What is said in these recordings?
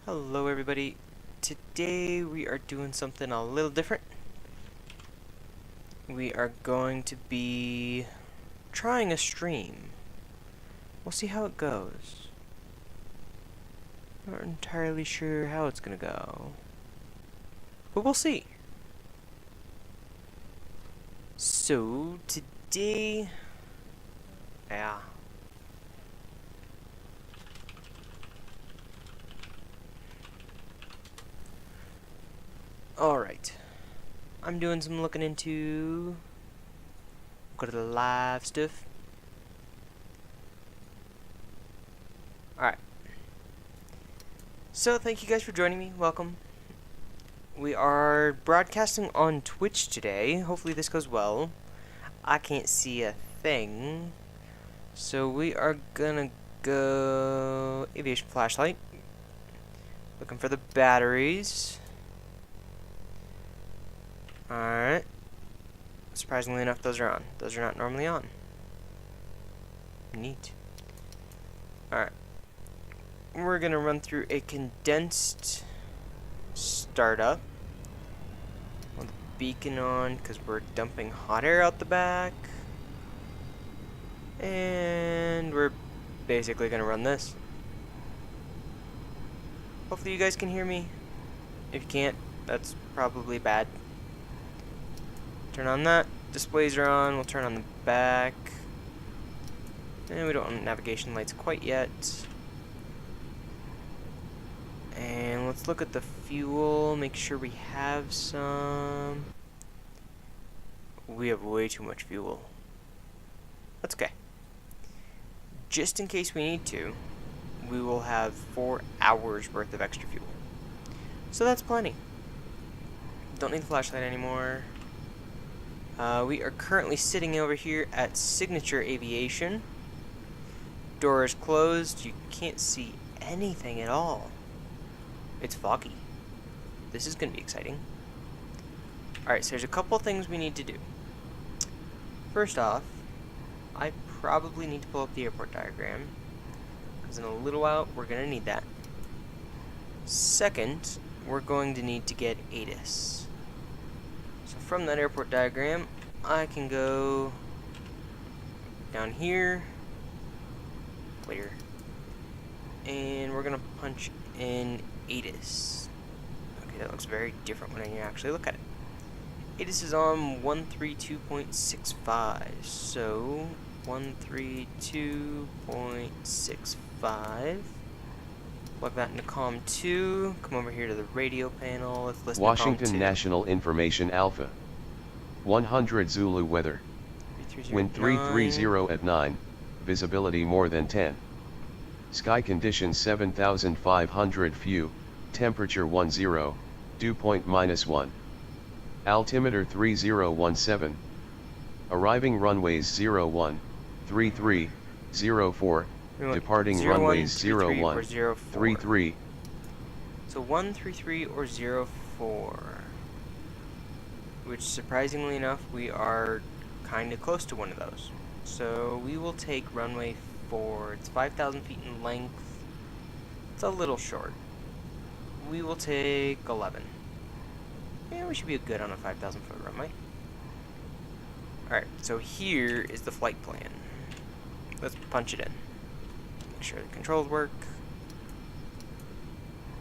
Hello everybody. Today we are doing something a little different. We are going to be trying a stream. We'll see how it goes. Not entirely sure how it's gonna go, but we'll see. So today, Alright, I'm doing some looking into, go to the live stuff. Alright, so thank you guys for joining me, welcome. We are broadcasting on Twitch today, hopefully this goes well. I can't see a thing, so we are gonna go aviation flashlight, looking for the batteries. Alright. Surprisingly enough, those are on. Those are not normally on. Neat. Alright. We're gonna run through a condensed startup. With the beacon on, because we're dumping hot air out the back. And we're basically gonna run this. Hopefully you guys can hear me. If you can't, that's probably bad. Turn on that. Displays are on. We'll turn on the back. And we don't have navigation lights quite yet. And let's look at the fuel. Make sure we have some. We have way too much fuel. That's okay. Just in case we need to, we will have 4 hours worth of extra fuel. So that's plenty. Don't need the flashlight anymore. We are currently sitting over here at Signature Aviation. Door is closed. You can't see anything at all. It's foggy. This is going to be exciting. Alright, so there's a couple things we need to do. First off, I probably need to pull up the airport diagram, because in a little while we're going to need that. Second, we're going to need to get ATIS. So from that airport diagram, I can go down here, clear, and we're gonna punch in ATIS. Okay, that looks very different when you actually look at it. ATIS is on 132.65, so 132.65. Plug that into COM 2, come over here to the radio panel, let's listen Washington to COM 2. National Information Alpha. 100 Zulu weather. Wind 330 at 9, visibility more than 10. Sky conditions 7,500 few, temperature 10, dew point -1. Altimeter 3017. Arriving runways 01, 33, 04. Departing runways 01, 33. So 133 or 04. Which, surprisingly enough, we are kind of close to one of those. So we will take runway 4. It's 5,000 feet in length. It's a little short. We will take 11. Yeah, we should be good on a 5,000 foot runway. Alright, so here is the flight plan. Let's punch it in. Make sure the controls work.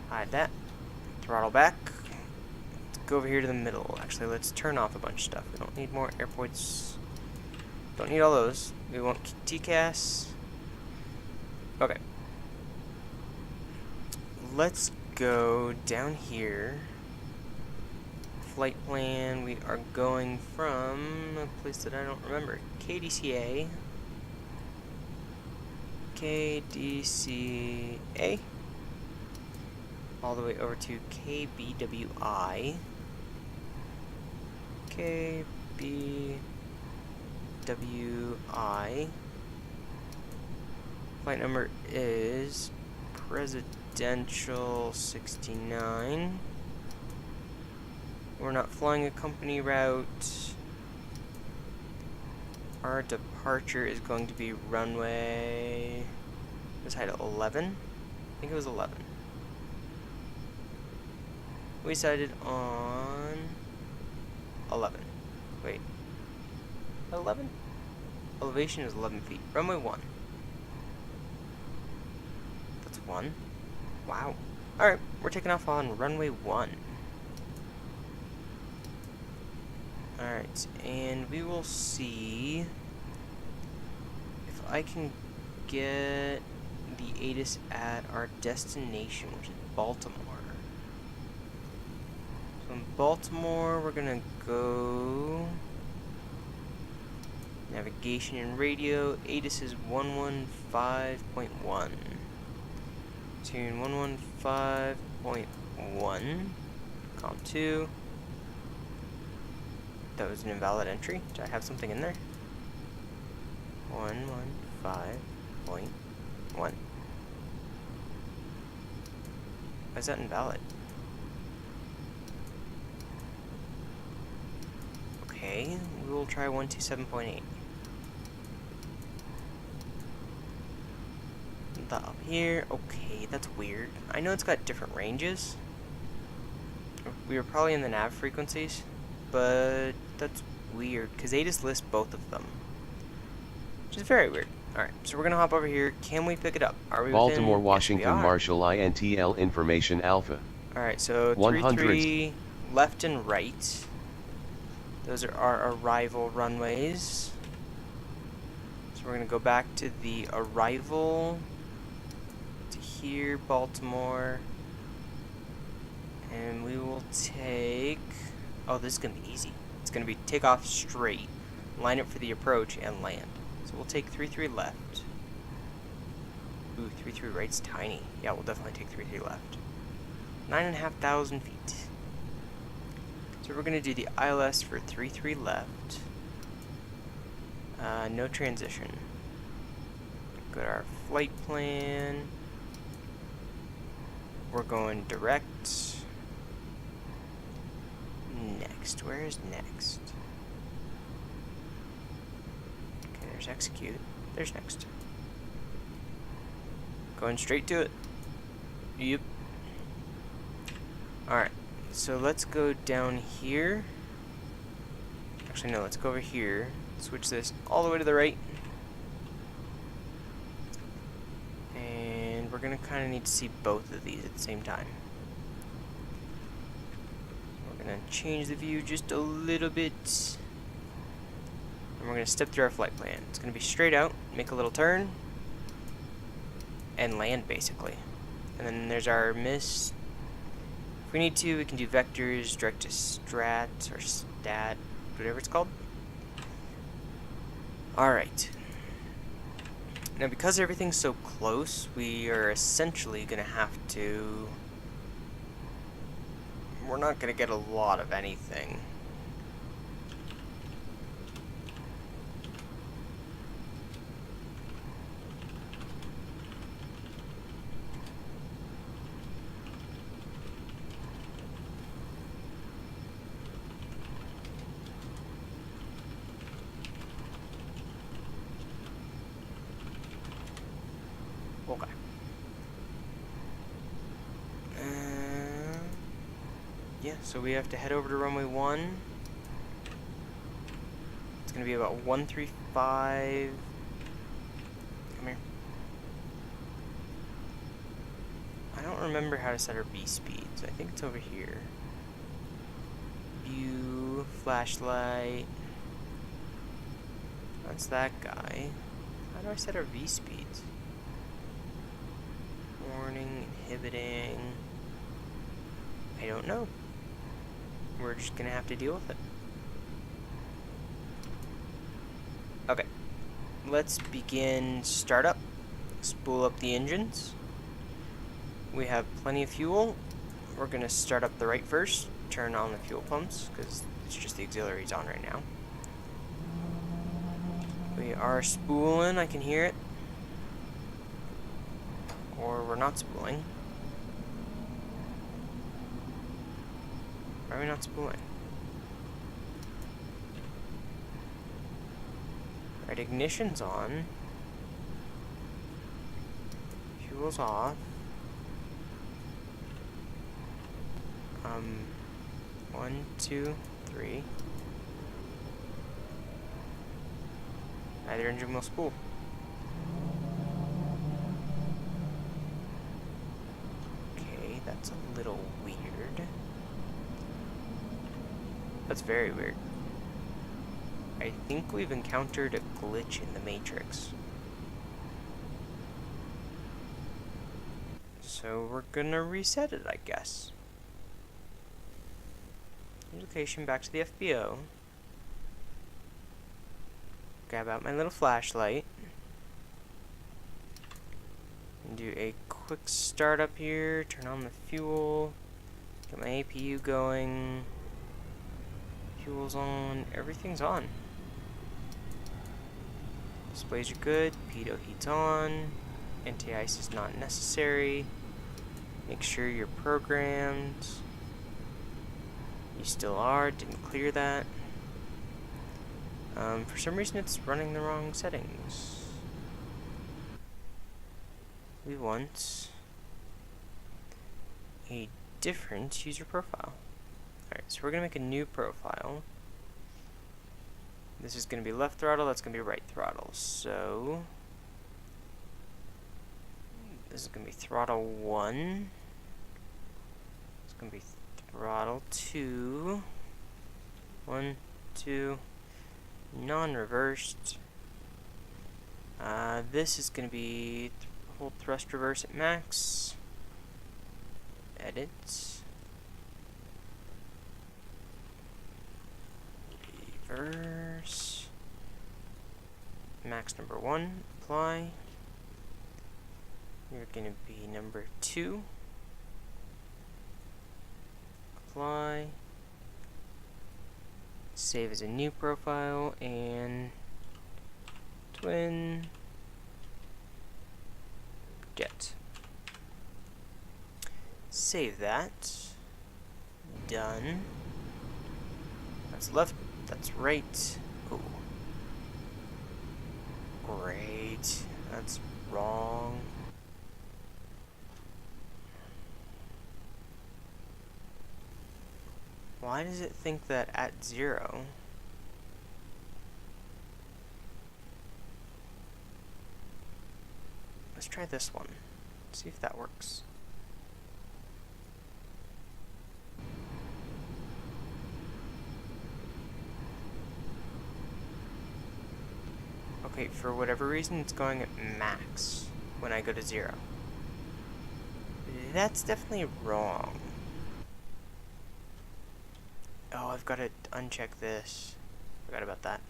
Hide that. Throttle back. Let's go over here to the middle. Actually, let's turn off a bunch of stuff. We don't need more airports. Don't need all those. We want TCAS. Okay. Let's go down here. Flight plan. We are going from a place that I don't remember. KDCA. KDCA. All the way over to KBWI. KBWI. Flight number is Presidential 69. We're not flying a company route. Our departure is going to be runway... Let's hide at 11. I think it was 11. We decided on 11. Wait. 11? Elevation is 11 feet. Runway 1. That's 1. Wow. Alright, we're taking off on runway 1. Alright, and we will see if I can get the ATIS at our destination, which is Baltimore. So in Baltimore, we're gonna go navigation and radio. ATIS is 115.1. Tune 115.1. Column 2. That was an invalid entry. Did I have something in there? 115.1. Why is that invalid? Okay, we will try 127.8. That up here. Okay, that's weird. I know it's got different ranges. We were probably in the nav frequencies, but that's weird because they just list both of them, which is very weird. Alright, so we're gonna hop over here. Can we pick it up? Are we Baltimore, within? Washington, Yes, we are. Marshall INTL information Alpha. Alright, so 33 left and right. Those are our arrival runways. So we're gonna go back to the arrival to here, Baltimore. And we will take... Oh, this is gonna be easy. It's gonna be take off straight, line up for the approach, and land. So we'll take 33 left. Ooh, 33 right's tiny. Yeah, we'll definitely take 33 left. 9,500 feet. So we're gonna do the ILS for 33 left. No transition. Go to our flight plan. We're going direct. Next. Where is next? Okay, there's execute. There's next. Going straight to it. Yep. Alright. So let's go down here. Actually, no, let's go over here. Switch this all the way to the right. And we're going to kind of need to see both of these at the same time. We're going to change the view just a little bit. And we're going to step through our flight plan. It's going to be straight out, make a little turn, and land, basically. And then there's our miss. If we need to, we can do vectors, direct to strat, or stat, whatever it's called. Alright. Now, because everything's so close, we are essentially going to have to... We're not going to get a lot of anything. Okay. Yeah, so we have to head over to runway 1. It's going to be about 135. Come here. I don't remember how to set our V speeds. I think it's over here. View, flashlight. That's that guy. How do I set our V speeds? Warning, inhibiting. I don't know. We're just gonna have to deal with it. Okay. Let's begin startup. Spool up the engines. We have plenty of fuel. We're gonna start up the right first. Turn on the fuel pumps, because it's just the auxiliaries on right now. We are spooling, I can hear it. Or we're not spooling. Why are we not spooling? Right, ignition's on. Fuel's off. 1, 2, 3. Neither engine will spool. Okay, that's a little weird. That's very weird. I think we've encountered a glitch in the matrix. So we're gonna reset it, I guess. Location back to the FBO. Grab out my little flashlight. And do a quick startup here. Turn on the fuel. Get my APU going. Fuel's on. Everything's on. Displays are good. Pitot heat's on. Anti-ice is not necessary. Make sure you're programmed. You still are. Didn't clear that. For some reason it's running the wrong settings. We want a different user profile. Alright, so we're going to make a new profile. This is going to be left throttle, that's going to be right throttle. So this is going to be throttle 1. It's going to be throttle 2. 1, 2. Non-reversed. This is going to be hold thrust reverse at max. Edit. Reverse. Max number 1. Apply. You're going to be number 2. Apply. Save as a new profile and twin jet. Save that. Done. That's left. That's right. Ooh. Great. That's wrong. Why does it think that at 0? Let's try this one. See if that works. Okay, for whatever reason, it's going at max when I go to 0. That's definitely wrong. Oh, I've got to uncheck this. Forgot about that.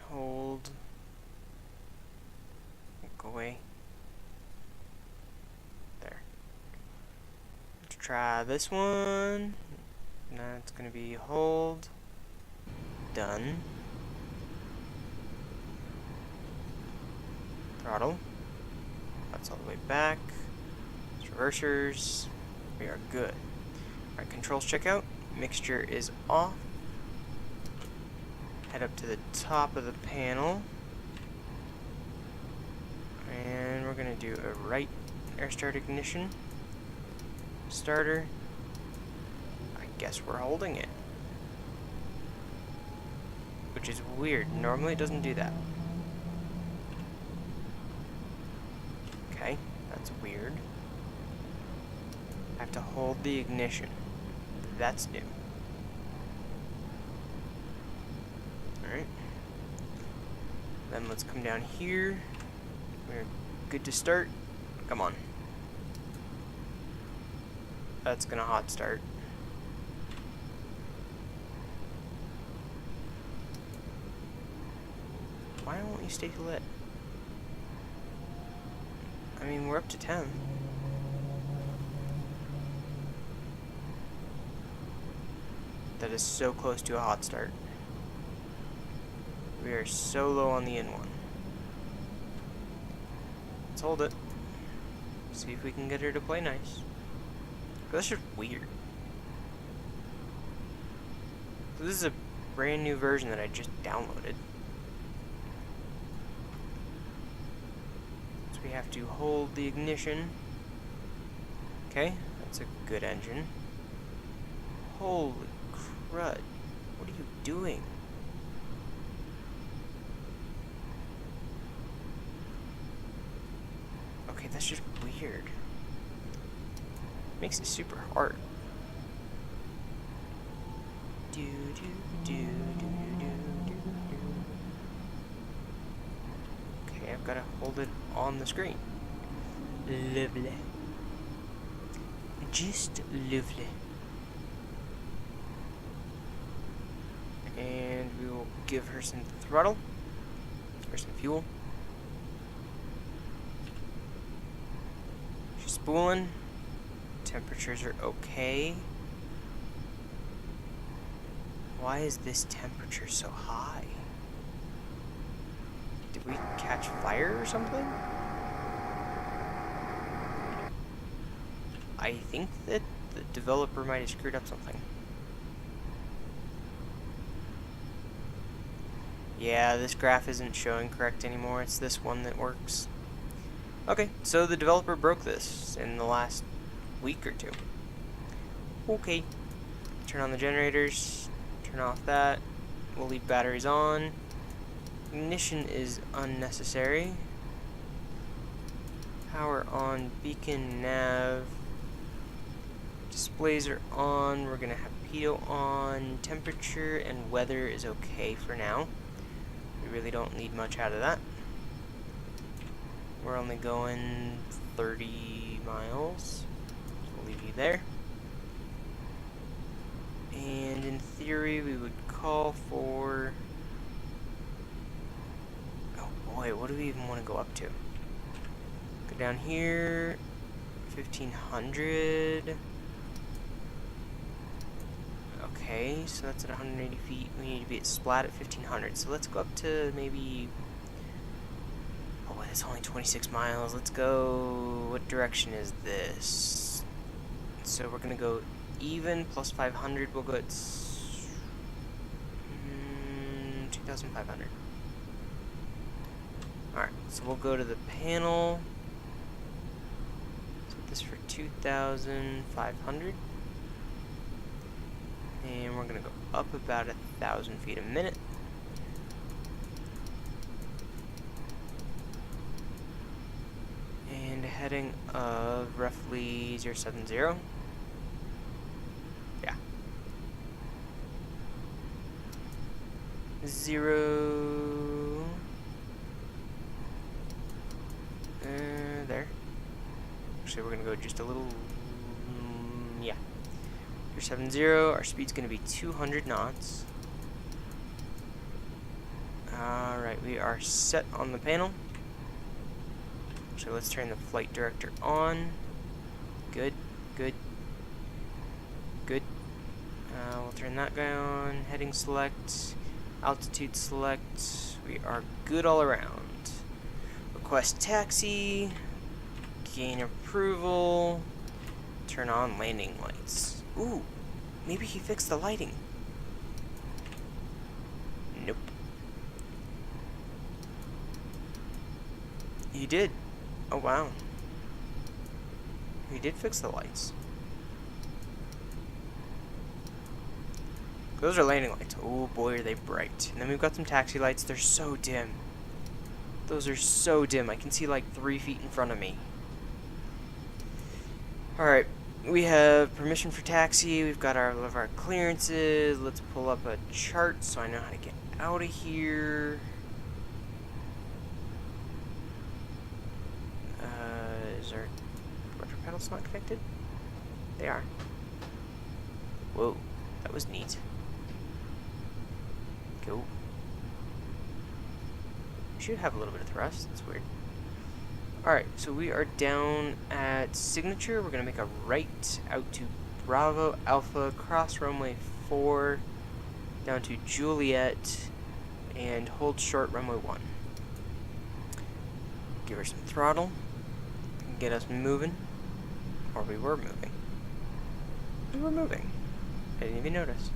Hold. Go away. There. Let's try this one. That's going to be hold. Done. Throttle. That's all the way back. Reversers. We are good. Alright, controls checkout. Mixture is off. Head up to the top of the panel. And we're going to do a right air start ignition. Starter. I guess we're holding it. Which is weird. Normally it doesn't do that. Okay, that's weird. I have to hold the ignition. That's new. Alright. Then let's come down here. We're good to start. Come on. That's gonna hot start. Why won't you stay lit? I mean, we're up to 10. That is so close to a hot start. We are so low on the N1. Let's hold it. See if we can get her to play nice. That's just weird. So this is a brand new version that I just downloaded. So we have to hold the ignition. Okay, that's a good engine. Holy crud. What are you doing? Okay, that's just weird. Makes it super hard. Do do do do do do do. Okay, I've got to hold it on the screen. Lovely. Just lovely. And we will give her some throttle. Or some fuel. She's spooling. Temperatures are okay. Why is this temperature so high? Did we catch fire or something? I think that the developer might have screwed up something. Yeah, this graph isn't showing correct anymore. It's this one that works. Okay, so the developer broke this in the last week or two. Okay. Turn on the generators. Turn off that. We'll leave batteries on. Ignition is unnecessary. Power on, beacon, nav. Displays are on. We're gonna have pitot on. Temperature and weather is okay for now. We really don't need much out of that. We're only going 30 miles. So we'll leave you there. And in theory, we would call for... Oh boy, what do we even want to go up to? Go down here, 1500. Okay, so that's at 180 feet. We need to be at splat at 1500. So let's go up to maybe... Oh wait, it's only 26 miles. Let's go... What direction is this? So we're going to go even plus 500. We'll go at 2,500. Alright, so we'll go to the panel. Set this for 2,500. And we're going to go up about 1,000 feet a minute. And a heading of roughly 070. Yeah. 0. There. Actually, we're going to go just a little... yeah. 070, our speed's going to be 200 knots. Alright, we are set on the panel. So let's turn the flight director on. Good, good, good. We'll turn that guy on. Heading select, altitude select. We are good all around. Request taxi, gain approval, turn on landing lights. Ooh, maybe he fixed the lighting. Nope. He did. Oh, wow. He did fix the lights. Those are landing lights. Oh boy, are they bright. And then we've got some taxi lights. They're so dim. Those are so dim. I can see like 3 feet in front of me. Alright. We have permission for taxi. We've got all of our clearances. Let's pull up a chart so I know how to get out of here. Is our rudder pedals not connected? They are. Whoa, that was neat. Go. We should have a little bit of thrust. That's weird. Alright, so we are down at Signature. We're going to make a right out to Bravo Alpha, cross runway 4, down to Juliet, and hold short runway 1. Give her some throttle, get us moving. Or we were moving. We were moving. I didn't even notice.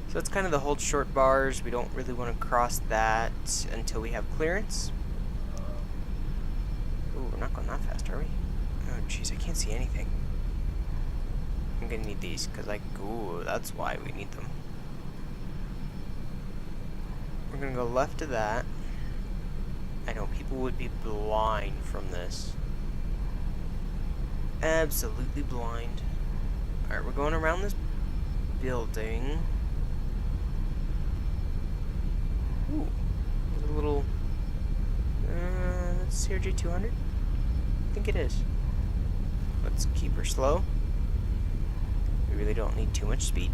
So that's kind of the hold short bars. We don't really want to cross that until we have clearance. Ooh, we're not going that fast, are we? Oh, jeez, I can't see anything. I'm gonna need these, because ooh, that's why we need them. We're gonna go left to that. I know people would be blind from this. Absolutely blind. Alright, we're going around this building. Ooh, there's a little... that's CRJ-200? I think it is. Let's keep her slow. We really don't need too much speed.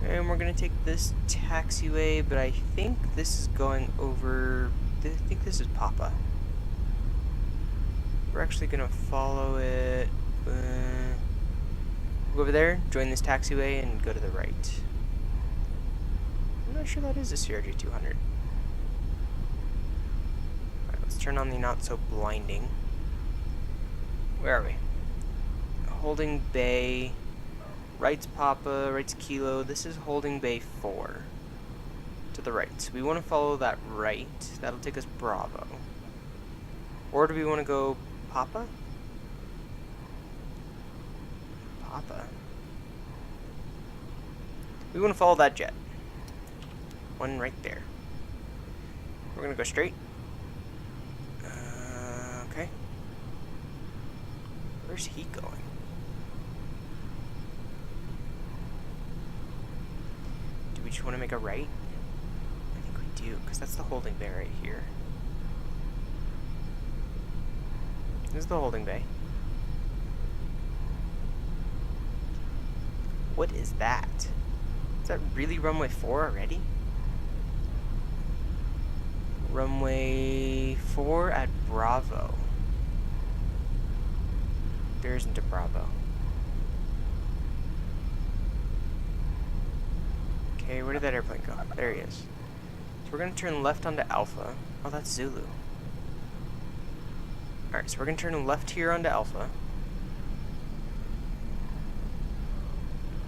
And we're gonna take this taxiway, but I think this is going over... I think this is Papa. We're actually gonna follow it. Go over there, join this taxiway, and go to the right. I'm not sure that is a CRJ-200. Alright, let's turn on the not so blinding. Where are we? Holding Bay. Right's Papa, right's Kilo. This is Holding Bay 4. To the right. So we want to follow that right. That'll take us Bravo. Or do we want to go Papa? Papa. We want to follow that jet. One right there. We're going to go straight. Okay. Where's he going? Do we just want to make a right? I think we do, because that's the holding bay right here. This is the holding bay. What is that? Is that really runway 4 already? Runway 4 at Bravo. There isn't a Bravo. Okay, where did that airplane go? There he is. So we're going to turn left onto Alpha. Oh, that's Zulu. Alright, so we're going to turn left here onto Alpha.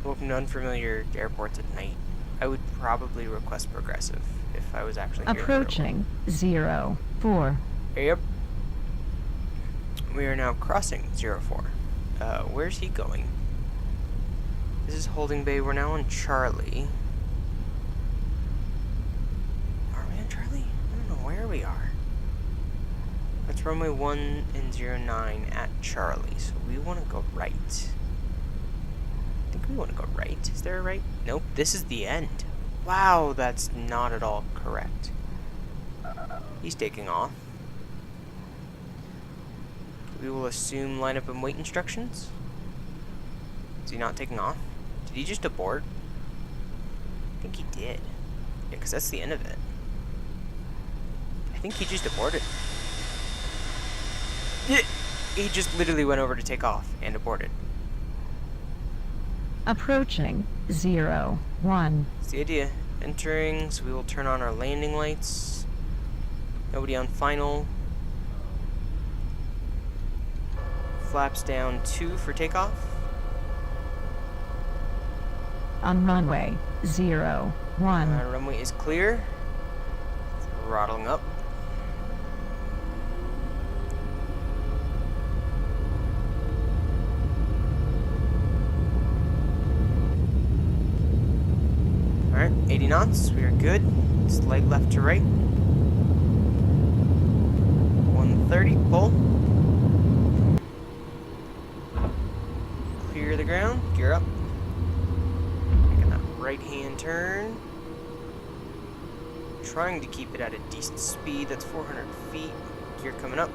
Welcome to unfamiliar airports at night. I would probably request progressive if I was actually here. Approaching 04. Yep. We are now crossing 04. Where's he going? This is Holding Bay. We're now on Charlie. Are we on Charlie? I don't know where we are. That's runway 1 and 09 at Charlie. So we want to go right. I think we want to go right. Is there a right? Nope. This is the end. Wow, that's not at all correct. He's taking off. We will assume lineup and wait instructions. Is he not taking off? Did he just abort? I think he did. Yeah, because that's the end of it. I think he just aborted. Yeah, he just literally went over to take off and aborted. Approaching 01. That's the idea. Entering, so we will turn on our landing lights. Nobody on final. Flaps down 2 for takeoff. On runway 01. Runway is clear. Throttling up. Alright, 80 knots. We are good. Slight left to right. 130, pull. Clear the ground. Gear up. Making that right-hand turn. Trying to keep it at a decent speed. That's 400 feet. Gear coming up.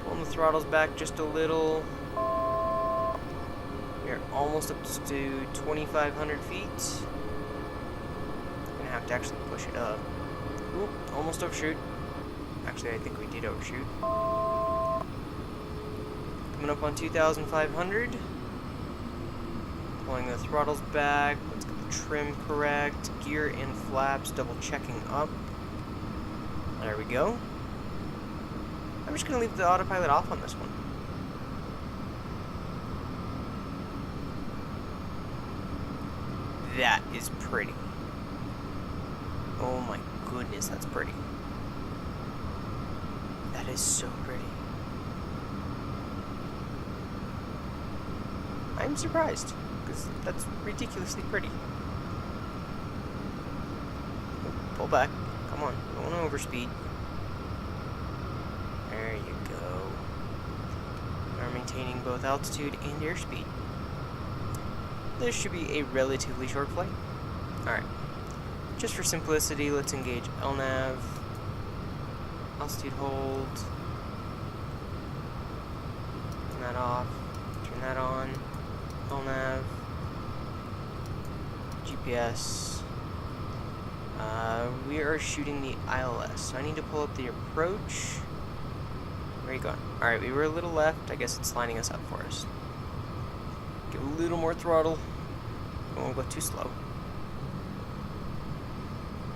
Pulling the throttles back just a little. We're almost up to 2,500 feet. Gonna have to actually push it up. Oop, almost overshoot. Actually, I think we did overshoot. Coming up on 2,500. Pulling the throttles back. Let's get the trim correct. Gear and flaps, double checking up. There we go. I'm just gonna leave the autopilot off on this one. That is pretty. Oh my goodness, that's pretty. That is so pretty. I'm surprised, because that's ridiculously pretty. Oh, pull back. Come on, don't overspeed. There you go. We're maintaining both altitude and airspeed. This should be a relatively short flight. Alright. Just for simplicity, let's engage LNAV. Altitude hold. Turn that off. Turn that on. LNAV. GPS. We are shooting the ILS, so I need to pull up the approach. Where are you going? Alright, we were a little left. I guess it's lining us up for us. Give a little more throttle. We won't go too slow.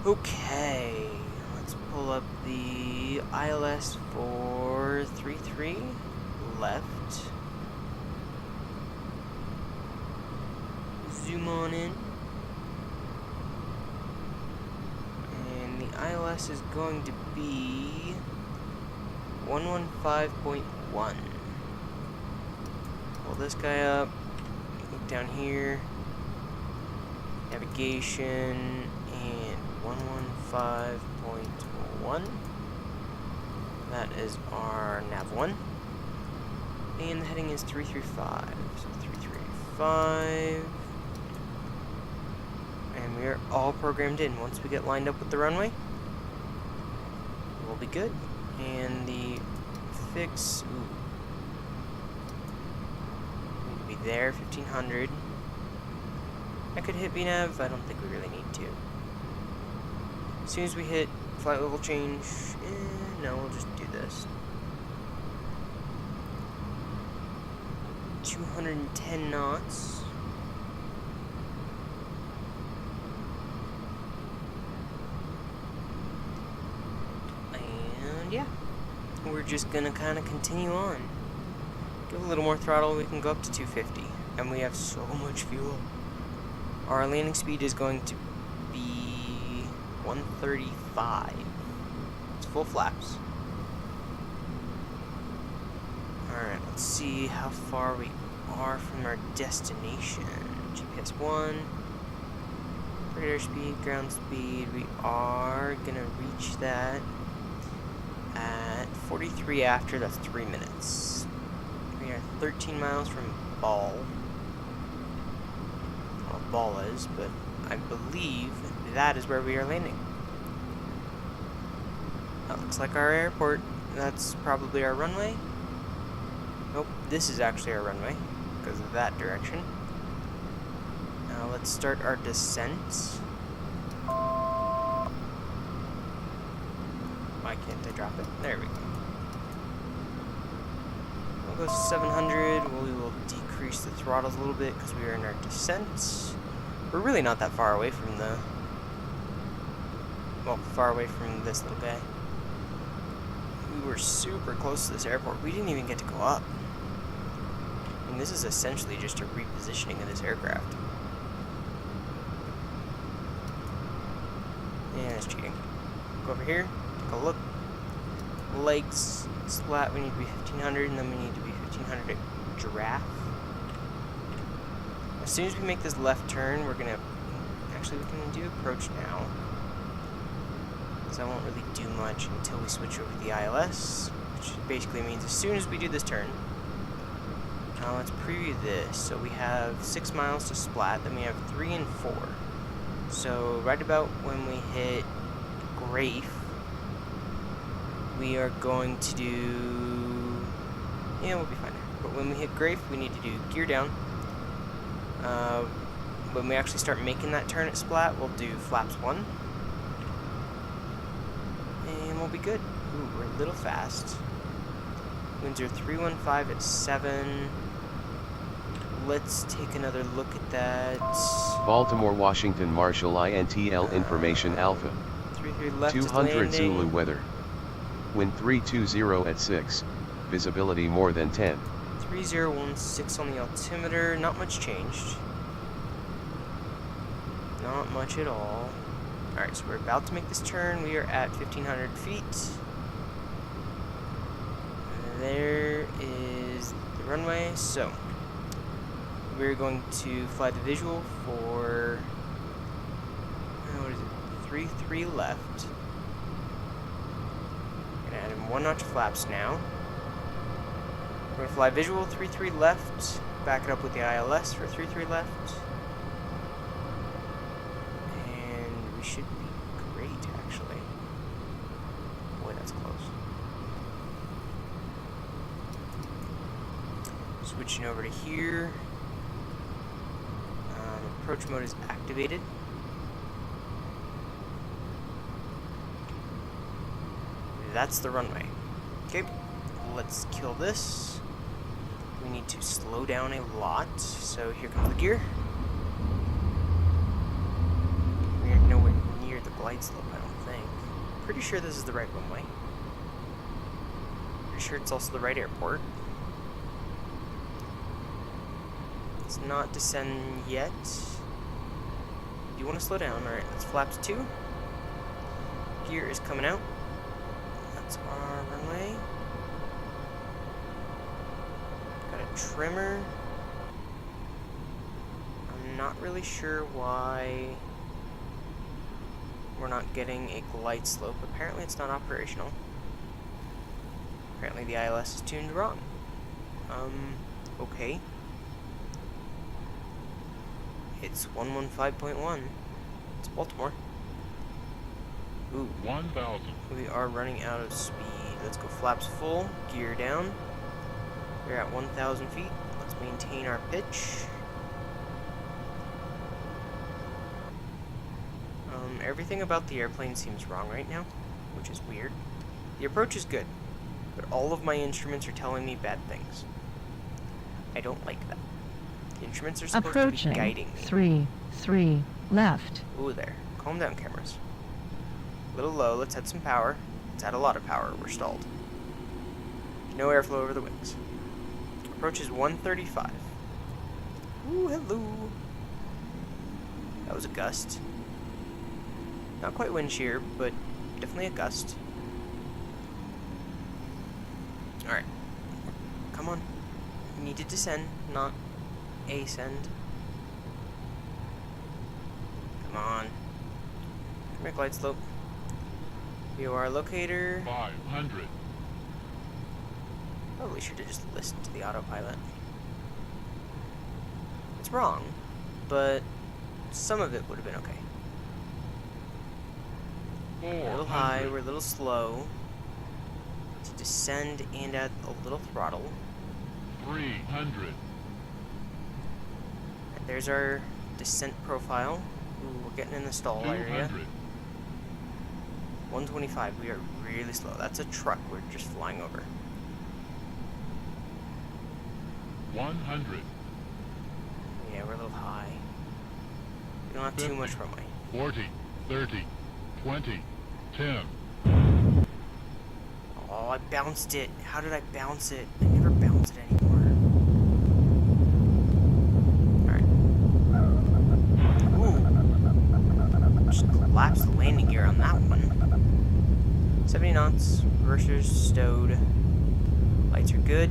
Okay, let's pull up the ILS for 33 left. Zoom on in. And the ILS is going to be 115.1. Pull this guy up. Look down here. Navigation and 115.1. That is our nav 1. And the heading is 335. So 335. And we are all programmed in. Once we get lined up with the runway, we'll be good. And the fix, ooh, need to be there, 1500. I could hit VNAV, I don't think we really need to. As soon as we hit flight level change, no, we'll just do this. 210 knots. And yeah, we're just gonna kind of continue on. Give a little more throttle, we can go up to 250. And we have so much fuel. Our landing speed is going to be 135. It's full flaps. Alright, let's see how far we are from our destination. GPS 1. Radar speed, ground speed. We are going to reach that at 43 after. That's 3 minutes. We are 13 miles from Ball. Ball is, but I believe that is where we are landing. That looks like our airport. That's probably our runway. Nope, this is actually our runway because of that direction. Now let's start our descent. Why can't I drop it? There we go. We'll go 700. We will decrease the throttles a little bit because we are in our descent. We're really not that far away from the... well, far away from this little guy. We were super close to this airport. We didn't even get to go up. I mean, this is essentially just a repositioning of this aircraft. Yeah, that's cheating. Go over here, take a look. Legs, splat, we need to be 1500, and then we need to be 1500 at giraffe. As soon as we make this left turn, we're gonna... actually, we can do approach now. Because I won't really do much until we switch over to the ILS. Which basically means as soon as we do this turn... now let's preview this. So we have 6 miles to splat, then we have 3 and 4. So right about when we hit Grafe, we are going to do... yeah, we'll be fine there. But when we hit Grafe, we need to do gear down. When we actually start making that turn at splat, we'll do flaps 1. And we'll be good. Ooh, we're a little fast. Winds are 315 at 7. Let's take another look at that. Baltimore, Washington, Marshall INTL information Alpha. 33 left 200 is Zulu landing. weather. Wind 320 at 6. Visibility more than 10. 3016 on the altimeter. Not much changed. Not much at all. Alright, so we're about to make this turn. We are at 1500 feet. there is the runway. So we're going to fly the visual for what is it? 3-3 left. Gonna add in 1 notch of flaps now. We're gonna fly visual 3-3 left. Back it up with the ILS for 3-3 left. And we should be great, actually. Boy, that's close. Switching over to here. Approach mode is activated. That's the runway. Okay, let's kill this. We need to slow down a lot, so here comes the gear. We're nowhere near the glide slope, I don't think. Pretty sure this is the right runway. Pretty sure it's also the right airport. Let's not descend yet. Do you want to slow down? Alright, let's flaps 2. Gear is coming out. That's our runway. Got a trimmer. I'm not really sure why we're not getting a glide slope. Apparently it's not operational. Apparently the ILS is tuned wrong. Okay. It's 115.1. It's Baltimore. Ooh. 1,000. We are running out of speed. Let's go flaps full, gear down. We're at 1,000 feet. Let's maintain our pitch. Everything about the airplane seems wrong right now, which is weird. The approach is good, but all of my instruments are telling me bad things. I don't like that. The instruments are supposed to be guiding me. 3-3 left. Ooh, there. Calm down, cameras. A little low. Let's add some power. Let's add a lot of power. We're stalled. No airflow over the wings. Approach is 135. Ooh, hello. That was a gust. Not quite wind shear, but definitely a gust. Alright. Come on. You need to descend, not ascend. Come on. Come here, glide slope. VOR locator. 500. Probably should have just listened to the autopilot. It's wrong, but some of it would have been okay. We're a little high, we're a little slow. To descend and add a little throttle. 300. There's our descent profile. Ooh, we're getting in the stall area. 200. 125, we are really slow. That's a truck we're just flying over. 100. Yeah, we're a little high. We don't have too much runway. 40. 30. 20. 10. Oh, I bounced it. How did I bounce it? I never bounce it anymore. Alright. Ooh. Just collapsed the landing gear on that one. 70 knots. Reversers stowed. Lights are good.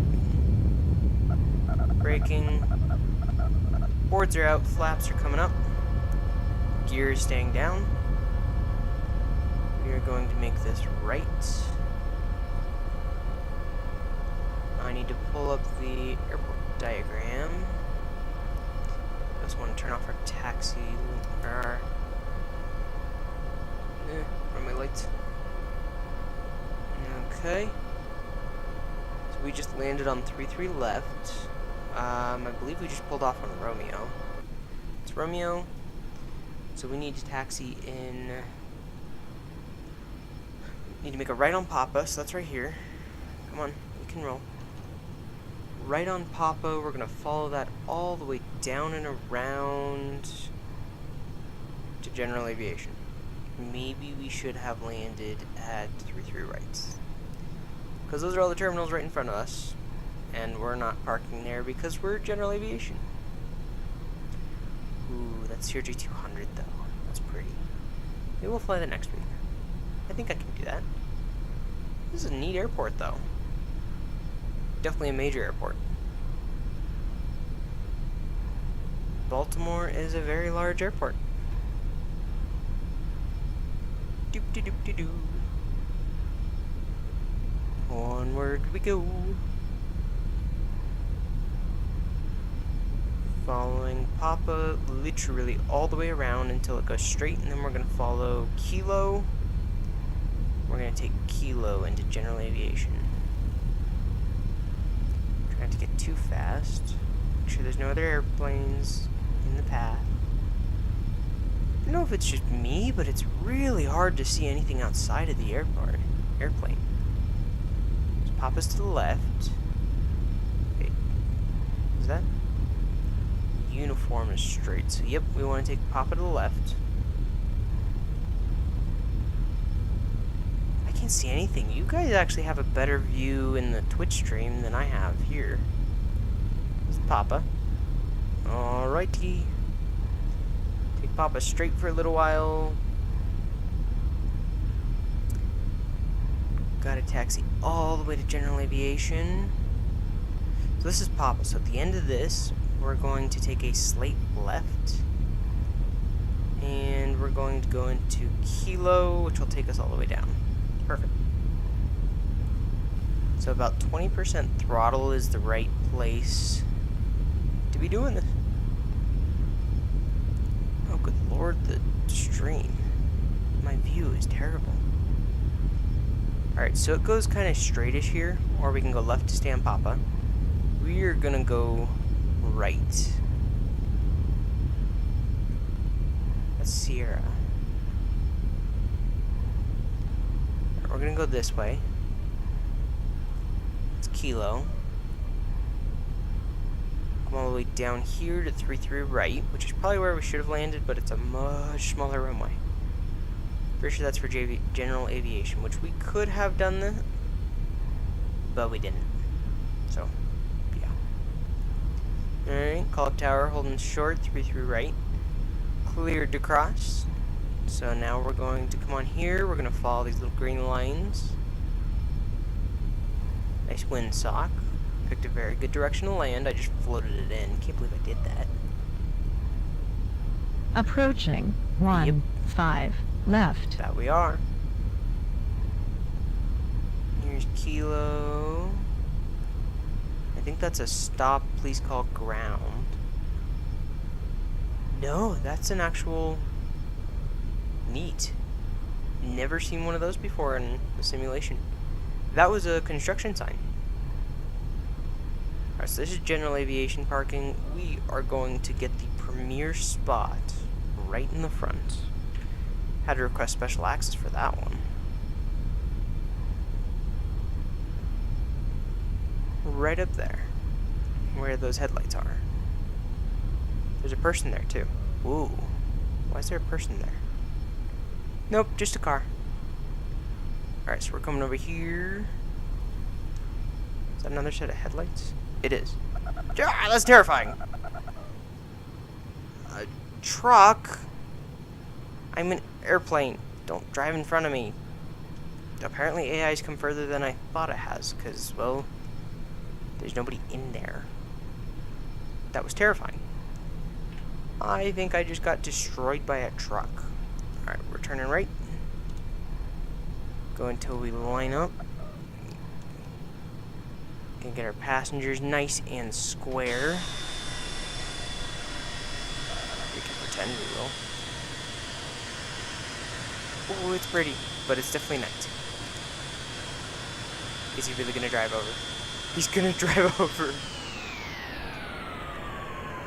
Braking. Boards are out. Flaps are coming up. Gear is staying down. We are going to make this right. I need to pull up the airport diagram. Just want to turn off our taxi, or our runway lights. Okay. So we just landed on 3-3 left. I believe we just pulled off on Romeo. It's Romeo. So we need to taxi in. Need to make a right on Papa, so that's right here. Come on, we can roll. Right on Papa, we're gonna follow that all the way down and around to general aviation. Maybe we should have landed at 3-3 rights. Because those are all the terminals right in front of us. And we're not parking there because we're general aviation. Ooh, that's CRJ 200 though. That's pretty. Maybe we'll fly the next week. I think I can do that. This is a neat airport though. definitely a major airport. Baltimore is a very large airport. Doop de doop de doo. Onward we go. Following Papa literally all the way around until it goes straight, and then we're going to follow Kilo. We're going to take Kilo into general aviation. Try not to get too fast. Make sure there's no other airplanes in the path. I don't know if it's just me, but it's really hard to see anything outside of the airplane. So Papa's to the left. Wait, is that? Uniform is straight, so yep, we want to take Papa to the left. I can't see anything. You guys actually have a better view in the Twitch stream than I have here. This is Papa. Alrighty. Take Papa straight for a little while. Got a taxi all the way to general aviation. So this is Papa. So at the end of this, we're going to take a slight left, and we're going to go into Kilo, which will take us all the way down. Perfect. So about 20% throttle is the right place to be doing this. Oh, good lord, the stream. My view is terrible. Alright, so it goes kind of straightish here, or we can go left to stay on Papa. We are gonna go right. That's Sierra. We're gonna go this way. It's Kilo. Come all the way down here to 33 right, which is probably where we should have landed, but it's a much smaller runway. Pretty sure that's for general aviation, which we could have done this, but we didn't. So, yeah. Alright, call tower, holding short, 33 right. Cleared to cross. So now we're going to come on here, we're going to follow these little green lines. Nice windsock. Picked a very good direction to land, I just floated it in. Can't believe I did that. Approaching. Yep. 15 left. That we are. Here's Kilo. I think that's a stop, please call ground. No, that's an actual... Neat. Never seen one of those before in the simulation. That was a construction sign. Alright, so this is general aviation parking. We are going to get the premier spot right in the front. Had to request special access for that one. Right up there, where those headlights are. There's a person there too. Ooh, why is there a person there? Nope, just a car. Alright, so we're coming over here. Is that another set of headlights? It is. Ah, that's terrifying. A truck? I'm an airplane. Don't drive in front of me. Apparently AI's come further than I thought it has, because, well, there's nobody in there. That was terrifying. I think I just got destroyed by a truck. Alright, we're turning right. Go until we line up. Gonna get our passengers nice and square. We can pretend we will. Oh, it's pretty, but it's definitely night. Is he really gonna drive over? He's gonna drive over.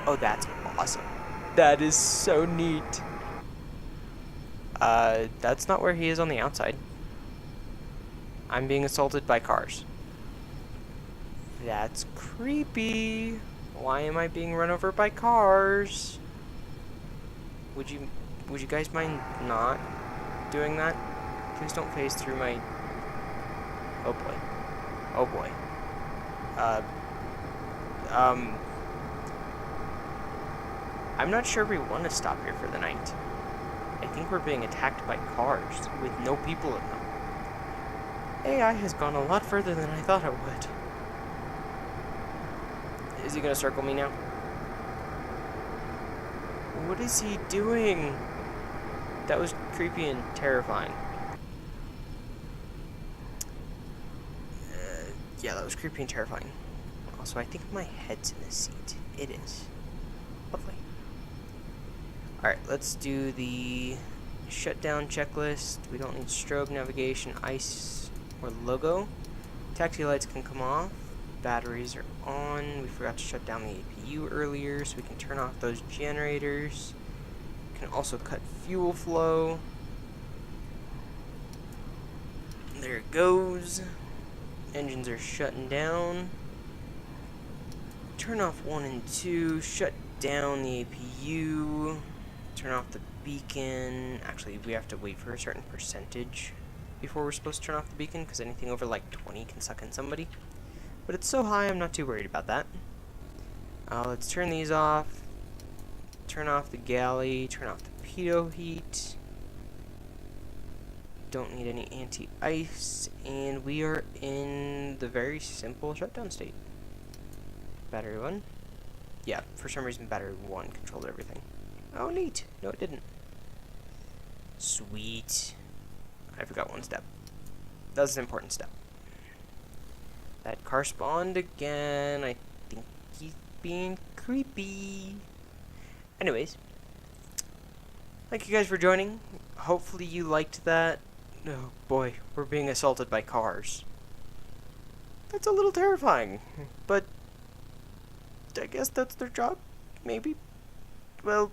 Oh, that's awesome. That is so neat. That's not where he is on the outside. I'm being assaulted by cars. That's creepy. Why am I being run over by cars? Would you guys mind not doing that? Please don't phase through my... Oh boy. Oh boy. I'm not sure we want to stop here for the night. I think we're being attacked by cars with no people in them. AI has gone a lot further than I thought it would. Is he gonna circle me now? What is he doing? That was creepy and terrifying. Yeah, that was creepy and terrifying. Also, I think my head's in the seat. It is. Lovely. Alright, let's do the shutdown checklist. We don't need strobe, navigation, ice, or logo. Taxi lights can come off. Batteries are on. We forgot to shut down the APU earlier, so we can turn off those generators. We can also cut fuel flow. There it goes. Engines are shutting down. Turn off 1 and 2. Shut down the APU. Turn off the beacon. Actually, we have to wait for a certain percentage before we're supposed to turn off the beacon, because anything over like 20 can suck in somebody. But it's so high, I'm not too worried about that. Let's turn these off. Turn off the galley. Turn off the pitot heat. Don't need any anti-ice. And we are in the very simple shutdown state. Battery 1. Yeah, for some reason battery 1 controlled everything. Oh, neat. No, it didn't. Sweet. I forgot one step. That was an important step. That car spawned again. I think he's being creepy. Anyways, thank you guys for joining. Hopefully you liked that. Oh boy, we're being assaulted by cars. That's a little terrifying, but I guess that's their job, maybe. Well,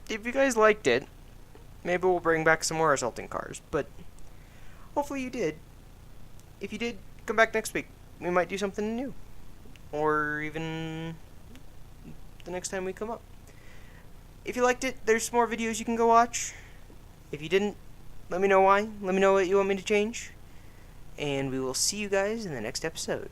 if you guys liked it, maybe we'll bring back some more assaulting cars, but hopefully you did. If you did, come back next week. We might do something new. Or even the next time we come up. If you liked it, there's more videos you can go watch. If you didn't, let me know why. Let me know what you want me to change. And we will see you guys in the next episode.